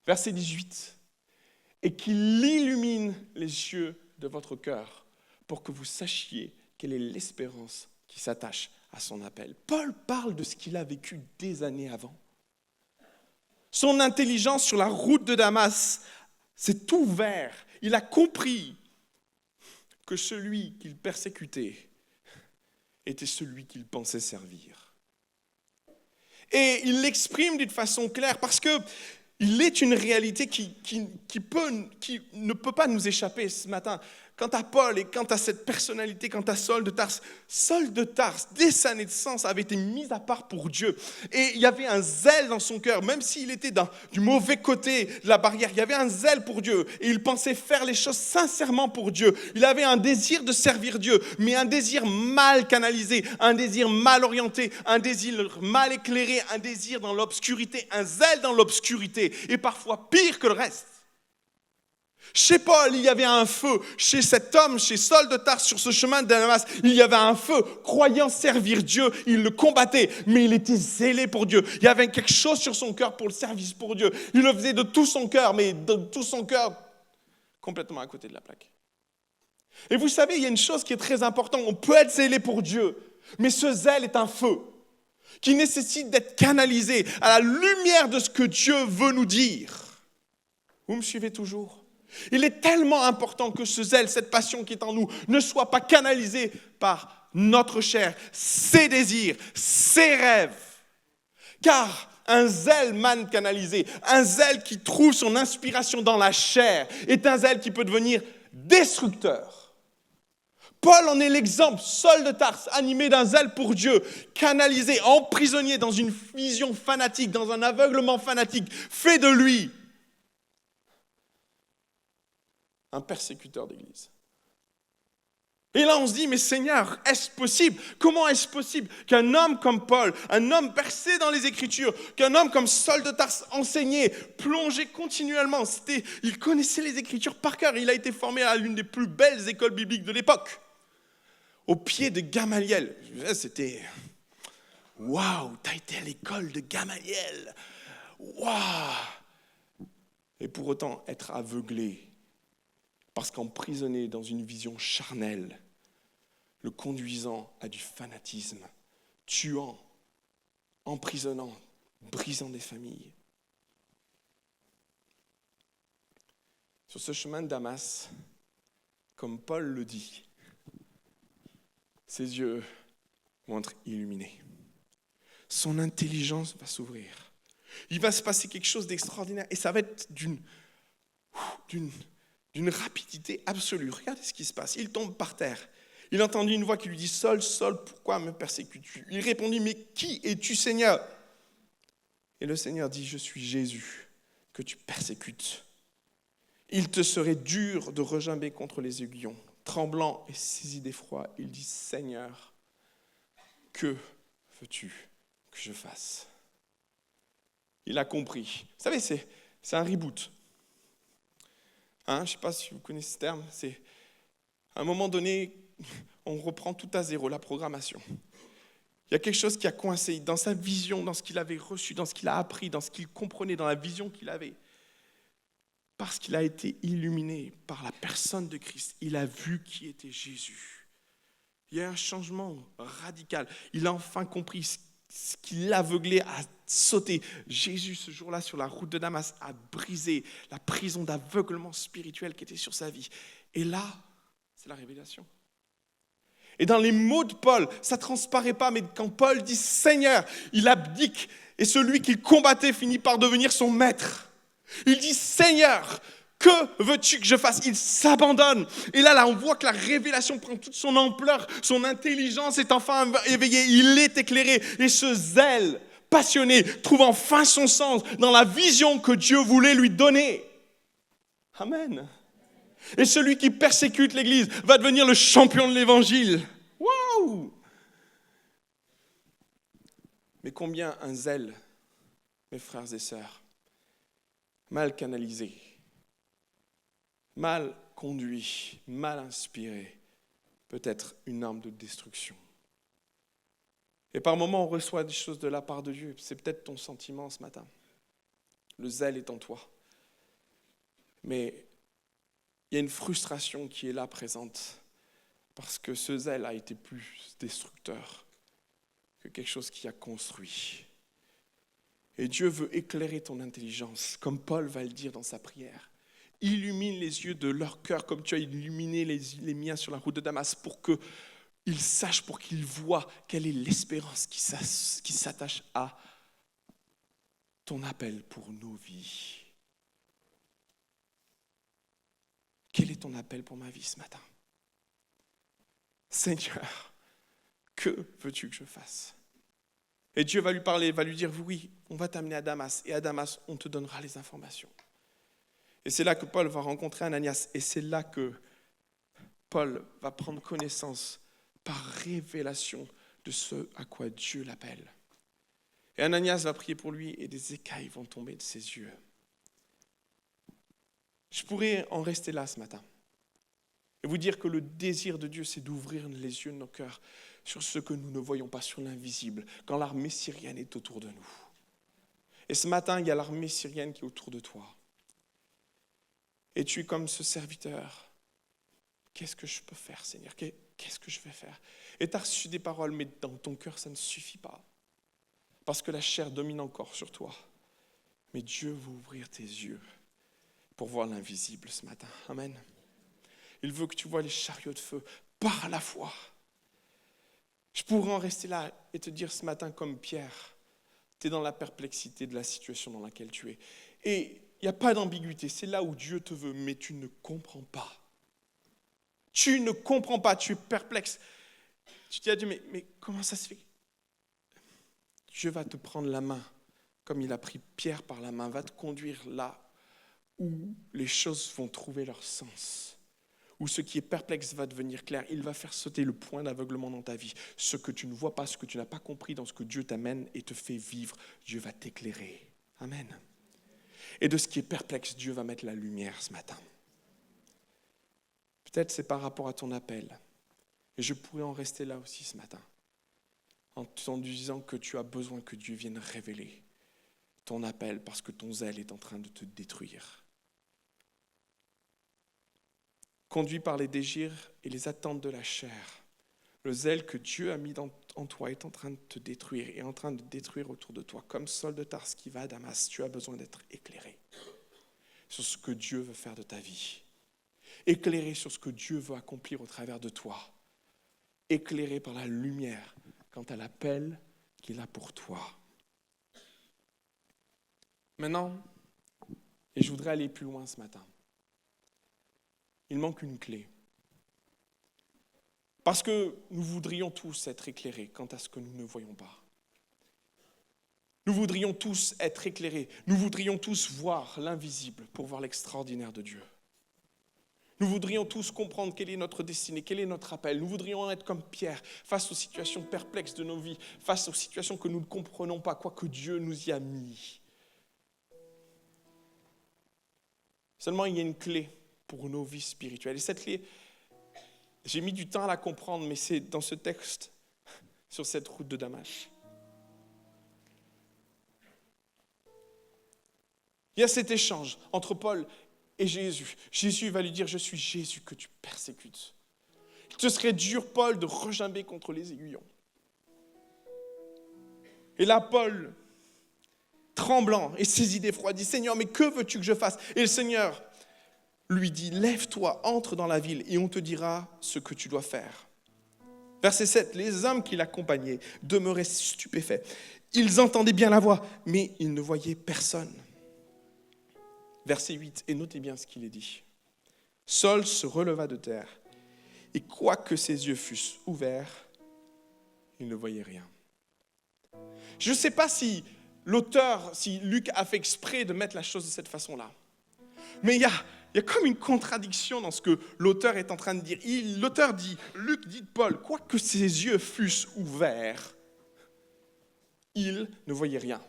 Verset 18. « Et qu'il illumine les yeux de votre cœur pour que vous sachiez quelle est l'espérance qui s'attache à son appel. » Paul parle de ce qu'il a vécu des années avant. Son intelligence sur la route de Damas s'est ouverte. Il a compris que celui qu'il persécutait était celui qu'il pensait servir. Et il l'exprime d'une façon claire parce qu'il est une réalité qui ne peut pas nous échapper ce matin. Quant à Paul et quant à cette personnalité, quant à Saul de Tarse, dès sa naissance, avait été mis à part pour Dieu. Et il y avait un zèle dans son cœur, même s'il était du mauvais côté de la barrière, il y avait un zèle pour Dieu. Et il pensait faire les choses sincèrement pour Dieu. Il avait un désir de servir Dieu, mais un désir mal canalisé, un désir mal orienté, un désir mal éclairé, un désir dans l'obscurité, un zèle dans l'obscurité, et parfois pire que le reste. Chez Paul, il y avait un feu. Chez cet homme, chez Saul de Tarse, sur ce chemin de Damas, il y avait un feu. Croyant servir Dieu, il le combattait, mais il était zélé pour Dieu. Il y avait quelque chose sur son cœur pour le service pour Dieu. Il le faisait de tout son cœur, mais de tout son cœur, complètement à côté de la plaque. Et vous savez, il y a une chose qui est très importante. On peut être zélé pour Dieu, mais ce zèle est un feu qui nécessite d'être canalisé à la lumière de ce que Dieu veut nous dire. Vous me suivez toujours ? Il est tellement important que ce zèle, cette passion qui est en nous, ne soit pas canalisée par notre chair, ses désirs, ses rêves. Car un zèle mal canalisé, un zèle qui trouve son inspiration dans la chair, est un zèle qui peut devenir destructeur. Paul en est l'exemple, Saul de Tarse, animé d'un zèle pour Dieu, canalisé, emprisonné dans une vision fanatique, dans un aveuglement fanatique, fait de lui un persécuteur d'église. Et là, on se dit, mais Seigneur, est-ce possible ? Comment est-ce possible qu'un homme comme Paul, un homme percé dans les Écritures, qu'un homme comme Saul de Tarse enseignait, plongeait continuellement, il connaissait les Écritures par cœur, il a été formé à l'une des plus belles écoles bibliques de l'époque, au pied de Gamaliel. C'était, waouh, t'as été à l'école de Gamaliel, waouh. Et pour autant, être aveuglé, parce qu'emprisonné dans une vision charnelle, le conduisant à du fanatisme, tuant, emprisonnant, brisant des familles. Sur ce chemin de Damas, comme Paul le dit, ses yeux vont être illuminés. Son intelligence va s'ouvrir. Il va se passer quelque chose d'extraordinaire et ça va être d'une d'une rapidité absolue. Regardez ce qui se passe. Il tombe par terre. Il entendit une voix qui lui dit « Saul, Saul, pourquoi me persécutes-tu » Il répondit « Mais qui es-tu, Seigneur ?» Et le Seigneur dit « Je suis Jésus que tu persécutes. Il te serait dur de regimber contre les aiguillons. » Tremblant et saisi d'effroi, il dit « Seigneur, que veux-tu que je fasse ?» Il a compris. Vous savez, c'est un reboot. Je ne sais pas si vous connaissez ce terme. C'est à un moment donné, on reprend tout à zéro, la programmation. Il y a quelque chose qui a coincé dans sa vision, dans ce qu'il avait reçu, dans ce qu'il a appris, dans ce qu'il comprenait, dans la vision qu'il avait. Parce qu'il a été illuminé par la personne de Christ, il a vu qui était Jésus. Il y a un changement radical. Il a enfin compris ce qui l'aveuglait à sauter. Jésus, ce jour-là, sur la route de Damas, a brisé la prison d'aveuglement spirituel qui était sur sa vie. Et là, c'est la révélation. Et dans les mots de Paul, ça ne transparaît pas, mais quand Paul dit « Seigneur », il abdique. Et celui qu'il combattait finit par devenir son maître. Il dit « Seigneur, que veux-tu que je fasse ?» Il s'abandonne. Et là, on voit que la révélation prend toute son ampleur. Son intelligence est enfin éveillée. Il est éclairé. Et ce zèle passionné trouve enfin son sens dans la vision que Dieu voulait lui donner. Amen. Et celui qui persécute l'Église va devenir le champion de l'Évangile. Waouh! Mais combien un zèle, mes frères et sœurs, mal canalisé, mal conduit, mal inspiré, peut être une arme de destruction. Et par moments, on reçoit des choses de la part de Dieu. C'est peut-être ton sentiment ce matin. Le zèle est en toi. Mais il y a une frustration qui est là présente parce que ce zèle a été plus destructeur que quelque chose qui a construit. Et Dieu veut éclairer ton intelligence, comme Paul va le dire dans sa prière. Illumine les yeux de leur cœur comme tu as illuminé les miens sur la route de Damas pour qu'ils sachent, pour qu'ils voient quelle est l'espérance qui s'attache à ton appel pour nos vies. Quel est ton appel pour ma vie ce matin? Seigneur, que veux-tu que je fasse? Et Dieu va lui parler, va lui dire, oui, on va t'amener à Damas. Et à Damas, on te donnera les informations. Et c'est là que Paul va rencontrer Ananias. Et c'est là que Paul va prendre connaissance par révélation de ce à quoi Dieu l'appelle. Et Ananias va prier pour lui et des écailles vont tomber de ses yeux. Je pourrais en rester là ce matin et vous dire que le désir de Dieu, c'est d'ouvrir les yeux de nos cœurs sur ce que nous ne voyons pas, sur l'invisible, quand l'armée syrienne est autour de nous. Et ce matin, il y a l'armée syrienne qui est autour de toi. Et tu es comme ce serviteur. Qu'est-ce que je peux faire, Seigneur? Qu'est-ce que je vais faire? Et tu as reçu des paroles, mais dans ton cœur, ça ne suffit pas. Parce que la chair domine encore sur toi. Mais Dieu veut ouvrir tes yeux pour voir l'invisible ce matin. Amen. Il veut que tu vois les chariots de feu par la foi. Je pourrais en rester là et te dire ce matin comme Pierre, tu es dans la perplexité de la situation dans laquelle tu es. Et il n'y a pas d'ambiguïté, c'est là où Dieu te veut, mais tu ne comprends pas. Tu ne comprends pas, tu es perplexe. Tu te dis à Dieu, mais comment ça se fait? Dieu va te prendre la main, comme il a pris Pierre par la main, va te conduire là où les choses vont trouver leur sens. Où ce qui est perplexe va devenir clair. Il va faire sauter le point d'aveuglement dans ta vie. Ce que tu ne vois pas, ce que tu n'as pas compris dans ce que Dieu t'amène et te fait vivre, Dieu va t'éclairer. Amen. Et de ce qui est perplexe, Dieu va mettre la lumière ce matin. Peut-être c'est par rapport à ton appel. Et je pourrais en rester là aussi ce matin. En te disant que tu as besoin que Dieu vienne révéler ton appel parce que ton zèle est en train de te détruire. Conduit par les désirs et les attentes de la chair, le zèle que Dieu a mis en toi est en train de te détruire et en train de détruire autour de toi. Comme Saul de Tarse qui va à Damas, tu as besoin d'être éclairé sur ce que Dieu veut faire de ta vie. Éclairé sur ce que Dieu veut accomplir au travers de toi. Éclairé par la lumière quant à l'appel qu'il a pour toi. Maintenant, et je voudrais aller plus loin ce matin. Il manque une clé. Parce que nous voudrions tous être éclairés quant à ce que nous ne voyons pas. Nous voudrions tous être éclairés. Nous voudrions tous voir l'invisible pour voir l'extraordinaire de Dieu. Nous voudrions tous comprendre quelle est notre destinée, quel est notre appel. Nous voudrions être comme Pierre, face aux situations perplexes de nos vies, face aux situations que nous ne comprenons pas, quoi que Dieu nous y a mis. Seulement, il y a une clé pour nos vies spirituelles. Et cette clé, j'ai mis du temps à la comprendre, mais c'est dans ce texte, sur cette route de Damas. Il y a cet échange entre Paul et Jésus. Jésus va lui dire, je suis Jésus que tu persécutes. Il te serait dur, Paul, de regimber contre les aiguillons. Et là, Paul, tremblant et saisi d'effroi, dit, Seigneur, mais que veux-tu que je fasse? Et le Seigneur lui dit, lève-toi, entre dans la ville et on te dira ce que tu dois faire. Verset 7, les hommes qui l'accompagnaient demeuraient stupéfaits. Ils entendaient bien la voix, mais ils ne voyaient personne. Verset 8, et notez bien ce qu'il est dit. Saul se releva de terre, et quoique ses yeux fussent ouverts, il ne voyait rien. Je ne sais pas si Luc a fait exprès de mettre la chose de cette façon-là, mais il y a comme une contradiction dans ce que l'auteur est en train de dire. L'auteur dit, Luc dit de Paul, quoique ses yeux fussent ouverts, il ne voyait rien.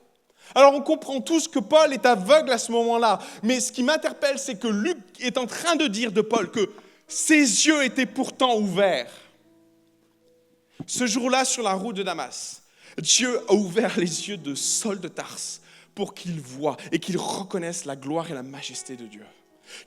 Alors on comprend tous que Paul est aveugle à ce moment-là, mais ce qui m'interpelle, c'est que Luc est en train de dire de Paul que ses yeux étaient pourtant ouverts. Ce jour-là, sur la route de Damas, Dieu a ouvert les yeux de Saul de Tarse pour qu'il voie et qu'il reconnaisse la gloire et la majesté de Dieu.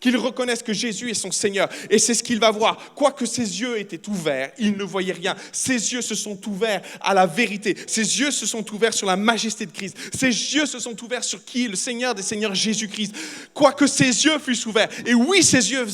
Qu'il reconnaisse que Jésus est son Seigneur. Et c'est ce qu'il va voir. Quoique ses yeux étaient ouverts, il ne voyait rien. Ses yeux se sont ouverts à la vérité. Ses yeux se sont ouverts sur la majesté de Christ. Ses yeux se sont ouverts sur qui est le Seigneur des Seigneurs, Jésus-Christ. Quoique ses yeux fussent ouverts. Et oui, ses yeux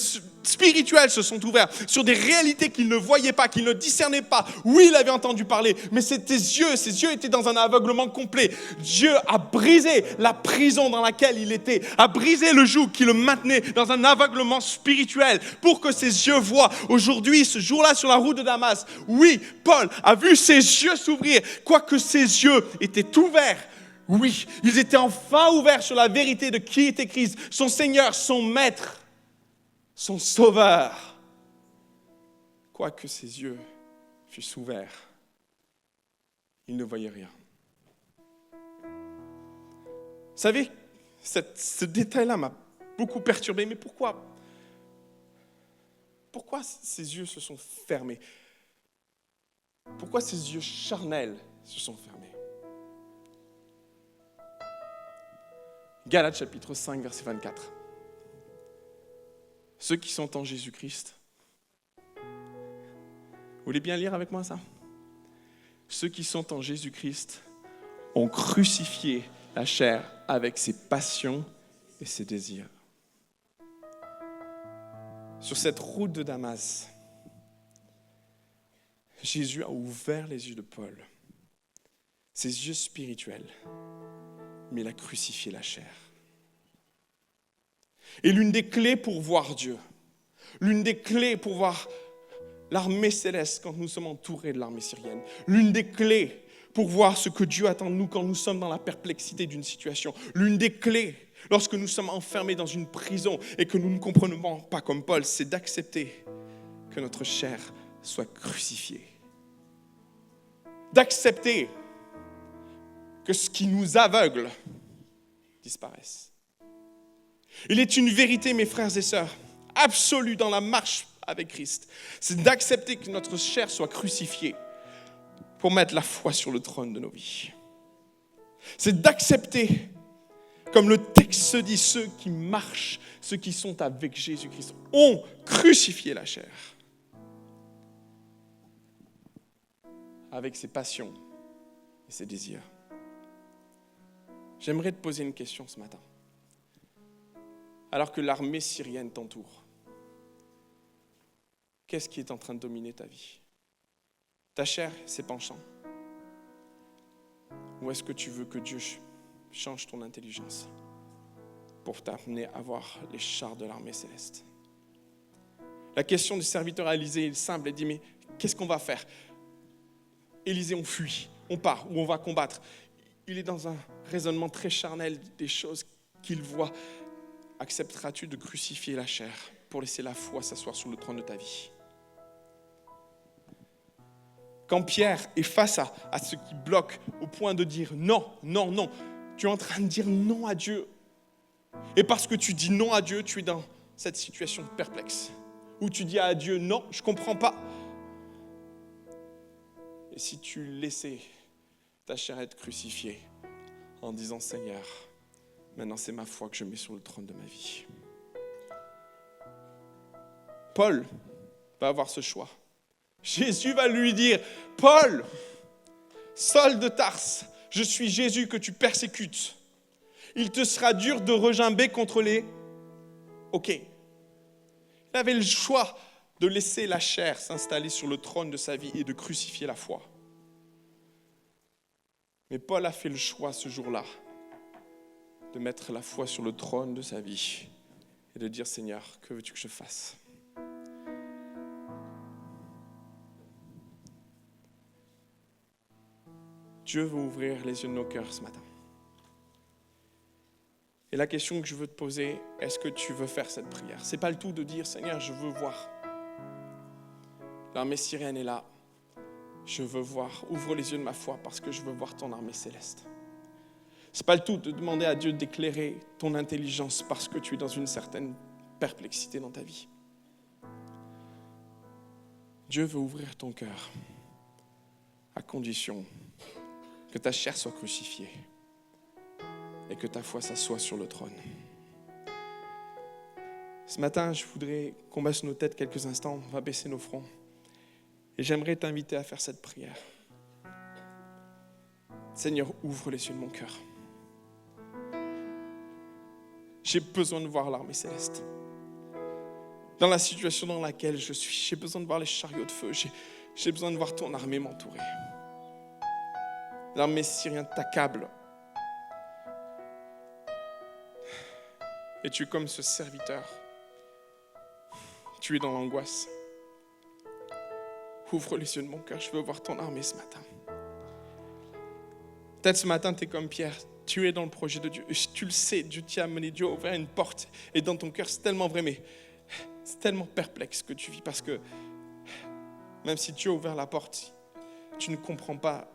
spirituels se sont ouverts sur des réalités qu'il ne voyait pas, qu'il ne discernait pas. Oui, il avait entendu parler, mais ses yeux étaient dans un aveuglement complet. Dieu a brisé la prison dans laquelle il était, a brisé le joug qui le maintenait dans un aveuglement spirituel pour que ses yeux voient. Aujourd'hui, ce jour-là, sur la route de Damas, oui, Paul a vu ses yeux s'ouvrir, quoique ses yeux étaient ouverts. Oui, ils étaient enfin ouverts sur la vérité de qui était Christ, son Seigneur, son Maître, son Sauveur. Quoique ses yeux fussent ouverts, il ne voyait rien. Vous savez, ce détail-là m'a beaucoup perturbé. Mais pourquoi ses yeux se sont fermés? Pourquoi ses yeux charnels se sont fermés? Galates chapitre 5, verset 24. Ceux qui sont en Jésus-Christ, vous voulez bien lire avec moi ça? Ceux qui sont en Jésus-Christ ont crucifié la chair avec ses passions et ses désirs. Sur cette route de Damas, Jésus a ouvert les yeux de Paul, ses yeux spirituels, mais il a crucifié la chair. Et l'une des clés pour voir Dieu, l'une des clés pour voir l'armée céleste quand nous sommes entourés de l'armée syrienne, l'une des clés pour voir ce que Dieu attend de nous quand nous sommes dans la perplexité d'une situation, l'une des clés lorsque nous sommes enfermés dans une prison et que nous ne comprenons pas comme Paul, c'est d'accepter que notre chair soit crucifiée. D'accepter que ce qui nous aveugle disparaisse. Il est une vérité, mes frères et sœurs, absolue dans la marche avec Christ. C'est d'accepter que notre chair soit crucifiée pour mettre la foi sur le trône de nos vies. C'est d'accepter, comme le texte se dit, ceux qui marchent, ceux qui sont avec Jésus-Christ, ont crucifié la chair avec ses passions et ses désirs. J'aimerais te poser une question ce matin. Alors que l'armée syrienne t'entoure, qu'est-ce qui est en train de dominer ta vie? Ta chair, ses penchants? Ou est-ce que tu veux que Dieu change ton intelligence pour t'amener à voir les chars de l'armée céleste? La question du serviteur à Élisée est simple. Il dit, mais qu'est-ce qu'on va faire? Élisée, on fuit, on part, ou on va combattre. Il est dans un raisonnement très charnel des choses qu'il voit. Accepteras-tu de crucifier la chair pour laisser la foi s'asseoir sur le trône de ta vie? Quand Pierre est face à ce qui bloque au point de dire non, non, non, tu es en train de dire non à Dieu. Et parce que tu dis non à Dieu, tu es dans cette situation perplexe où tu dis à Dieu non, je ne comprends pas. Et si tu laissais ta chair être crucifiée en disant Seigneur, maintenant c'est ma foi que je mets sur le trône de ma vie. Paul va avoir ce choix. Jésus va lui dire, Paul, Saul de Tarse, je suis Jésus que tu persécutes. Il te sera dur de regimber contre les... Ok. Il avait le choix de laisser la chair s'installer sur le trône de sa vie et de crucifier la foi. Mais Paul a fait le choix ce jour-là de mettre la foi sur le trône de sa vie et de dire, Seigneur, que veux-tu que je fasse? Dieu veut ouvrir les yeux de nos cœurs ce matin. Et la question que je veux te poser, est-ce que tu veux faire cette prière? Ce n'est pas le tout de dire, Seigneur, je veux voir. L'armée syrienne est là. Je veux voir. Ouvre les yeux de ma foi parce que je veux voir ton armée céleste. Ce n'est pas le tout de demander à Dieu d'éclairer ton intelligence parce que tu es dans une certaine perplexité dans ta vie. Dieu veut ouvrir ton cœur à condition que ta chair soit crucifiée et que ta foi s'assoie sur le trône. Ce matin, je voudrais qu'on baisse nos têtes quelques instants, on va baisser nos fronts. Et j'aimerais t'inviter à faire cette prière. Seigneur, ouvre les yeux de mon cœur. J'ai besoin de voir l'armée céleste. Dans la situation dans laquelle je suis, j'ai besoin de voir les chariots de feu. J'ai besoin de voir ton armée m'entourer. L'armée syrienne t'accable. Et tu es comme ce serviteur. Tu es dans l'angoisse. Ouvre les yeux de mon cœur, je veux voir ton armée ce matin. Peut-être ce matin, tu es comme Pierre. Tu es dans le projet de Dieu. Tu le sais, Dieu t'y a amené, Dieu a ouvert une porte. Et dans ton cœur, c'est tellement vrai, mais c'est tellement perplexe que tu vis. Parce que même si Dieu a ouvert la porte, tu ne comprends pas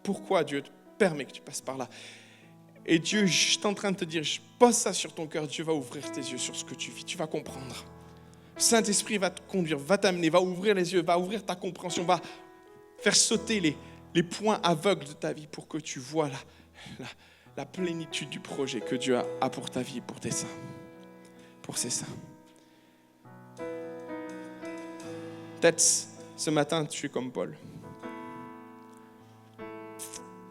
pourquoi Dieu te permet que tu passes par là. Et Dieu, je suis en train de te dire, je pose ça sur ton cœur, Dieu va ouvrir tes yeux sur ce que tu vis, tu vas comprendre. Saint-Esprit va te conduire, va t'amener, va ouvrir les yeux, va ouvrir ta compréhension, va faire sauter les points aveugles de ta vie pour que tu vois la plénitude du projet que Dieu a pour ta vie et pour tes saints, pour ses saints. Peut-être ce matin, tu es comme Paul.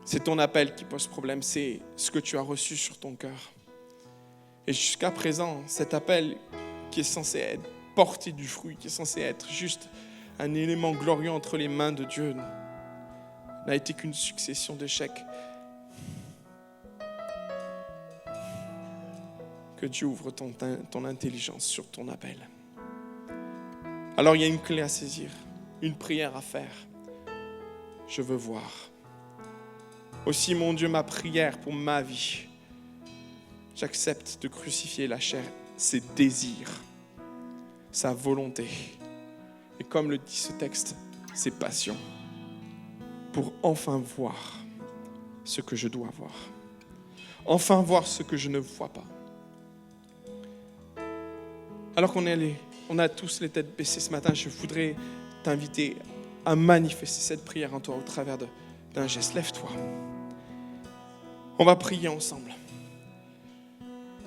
C'est ton appel qui pose problème, c'est ce que tu as reçu sur ton cœur. Et jusqu'à présent, cet appel qui est censé être porter du fruit, qui est censé être juste un élément glorieux entre les mains de Dieu, n'a été qu'une succession d'échecs. Que Dieu ouvre ton intelligence sur ton appel. Alors il y a une clé à saisir, une prière à faire. Je veux voir. Aussi, mon Dieu, ma prière pour ma vie, j'accepte de crucifier la chair, ses désirs, sa volonté. Et comme le dit ce texte, ses passions, pour enfin voir ce que je dois voir. Enfin voir ce que je ne vois pas. Alors on a tous les têtes baissées ce matin, je voudrais t'inviter à manifester cette prière en toi au travers d'un geste. Lève-toi. On va prier ensemble.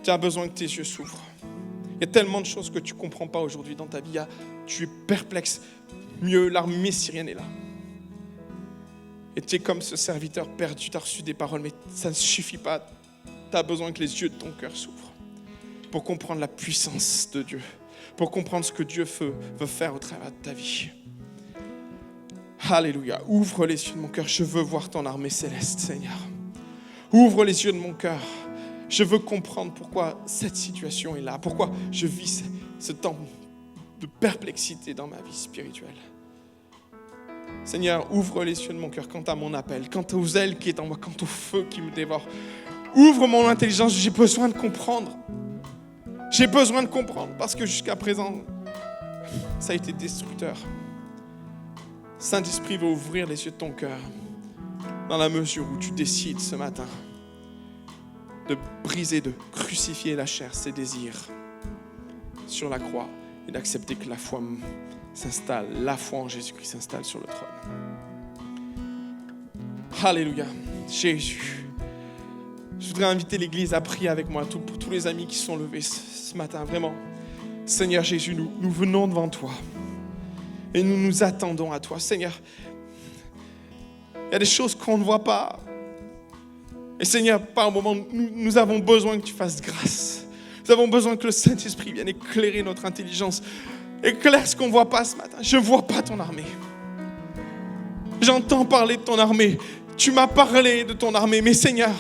Tu as besoin que tes yeux s'ouvrent. Il y a tellement de choses que tu ne comprends pas aujourd'hui dans ta vie. Tu es perplexe. Mieux, l'armée syrienne est là. Et tu es comme ce serviteur perdu. Tu as reçu des paroles, mais ça ne suffit pas. Tu as besoin que les yeux de ton cœur s'ouvrent pour comprendre la puissance de Dieu, pour comprendre ce que Dieu veut faire au travers de ta vie. Alléluia. Ouvre les yeux de mon cœur. Je veux voir ton armée céleste, Seigneur. Ouvre les yeux de mon cœur. Je veux comprendre pourquoi cette situation est là, pourquoi je vis ce temps de perplexité dans ma vie spirituelle. Seigneur, ouvre les yeux de mon cœur quant à mon appel, quant aux ailes qui est en moi, quant au feu qui me dévore. Ouvre mon intelligence, j'ai besoin de comprendre. J'ai besoin de comprendre parce que jusqu'à présent, ça a été destructeur. Saint-Esprit va ouvrir les yeux de ton cœur dans la mesure où tu décides ce matin de briser, de crucifier la chair, ses désirs sur la croix et d'accepter que la foi s'installe, la foi en Jésus-Christ s'installe sur le trône. Alléluia, Jésus. Je voudrais inviter l'Église à prier avec moi, pour tous les amis qui sont levés ce matin, vraiment. Seigneur Jésus, nous venons devant toi et nous nous attendons à toi. Seigneur, il y a des choses qu'on ne voit pas. Et Seigneur, par un moment, nous avons besoin que tu fasses grâce. Nous avons besoin que le Saint-Esprit vienne éclairer notre intelligence. Éclaire ce qu'on ne voit pas ce matin. Je ne vois pas ton armée. J'entends parler de ton armée. Tu m'as parlé de ton armée. Mais Seigneur,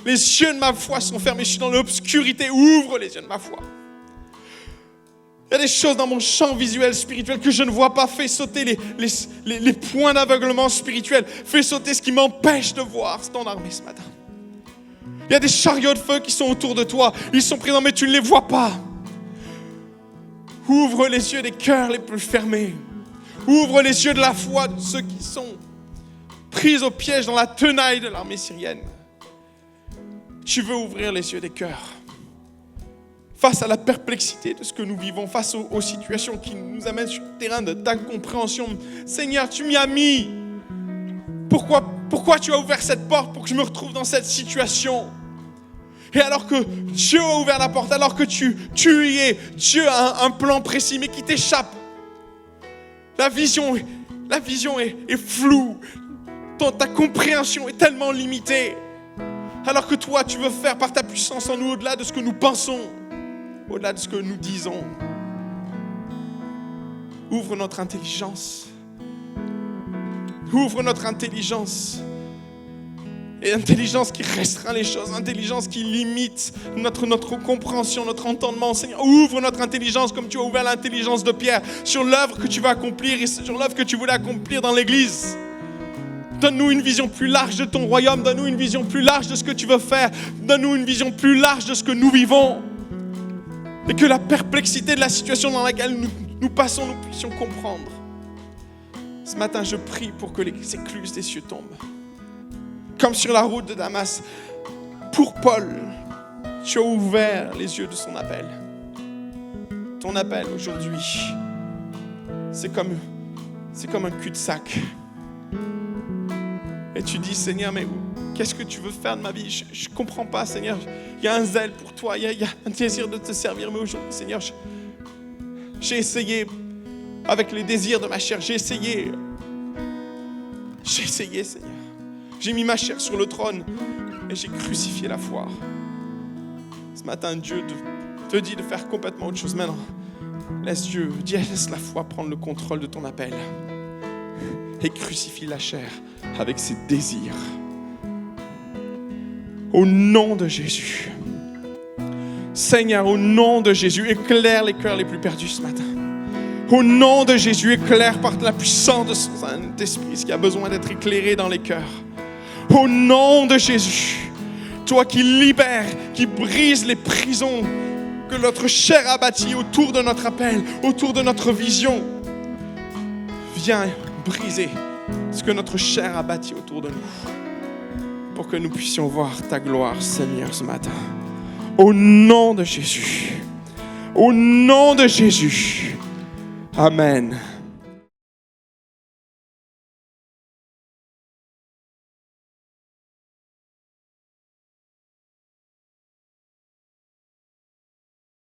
les yeux de ma foi sont fermés. Je suis dans l'obscurité. Ouvre les yeux de ma foi. Il y a des choses dans mon champ visuel spirituel que je ne vois pas. Fais sauter les points d'aveuglement spirituel. Fais sauter ce qui m'empêche de voir ton armée ce matin. Il y a des chariots de feu qui sont autour de toi. Ils sont présents, mais tu ne les vois pas. Ouvre les yeux des cœurs les plus fermés. Ouvre les yeux de la foi de ceux qui sont pris au piège dans la tenaille de l'armée syrienne. Tu veux ouvrir les yeux des cœurs. Face à la perplexité de ce que nous vivons, face aux situations qui nous amènent sur le terrain d'incompréhension. Seigneur, tu m'y as mis. Pourquoi tu as ouvert cette porte pour que je me retrouve dans cette situation? Et alors que Dieu a ouvert la porte, alors que tu y es, Dieu a un plan précis, mais qui t'échappe. La vision est floue. Ta compréhension est tellement limitée. Alors que toi, tu veux faire par ta puissance en nous au-delà de ce que nous pensons, au-delà de ce que nous disons. Ouvre notre intelligence. Ouvre notre intelligence. Et intelligence qui restreint les choses, intelligence qui limite notre compréhension, notre entendement. Seigneur, ouvre notre intelligence comme tu as ouvert l'intelligence de Pierre sur l'œuvre que tu vas accomplir et sur l'œuvre que tu voulais accomplir dans l'Église. Donne-nous une vision plus large de ton royaume, donne-nous une vision plus large de ce que tu veux faire, donne-nous une vision plus large de ce que nous vivons. Et que la perplexité de la situation dans laquelle nous passons, nous puissions comprendre. Ce matin, je prie pour que les écluses des cieux tombent. Comme sur la route de Damas, pour Paul, tu as ouvert les yeux de son appel. Ton appel aujourd'hui, c'est comme un cul-de-sac. Et tu dis, Seigneur, mais qu'est-ce que tu veux faire de ma vie? Je ne comprends pas, Seigneur. Il y a un zèle pour toi, il y a un désir de te servir. Mais aujourd'hui, Seigneur, j'ai essayé avec les désirs de ma chair. J'ai essayé, Seigneur. J'ai mis ma chair sur le trône et j'ai crucifié la foi. Ce matin, Dieu te dit de faire complètement autre chose. Maintenant, laisse la foi prendre le contrôle de ton appel et crucifie la chair avec ses désirs. Au nom de Jésus. Seigneur, au nom de Jésus, éclaire les cœurs les plus perdus ce matin. Au nom de Jésus, éclaire par la puissance de son Saint-Esprit ce qui a besoin d'être éclairé dans les cœurs. Au nom de Jésus, toi qui libères, qui brises les prisons que notre chair a bâties autour de notre appel, autour de notre vision, viens briser ce que notre chair a bâti autour de nous pour que nous puissions voir ta gloire, Seigneur, ce matin. Au nom de Jésus. Au nom de Jésus. Amen.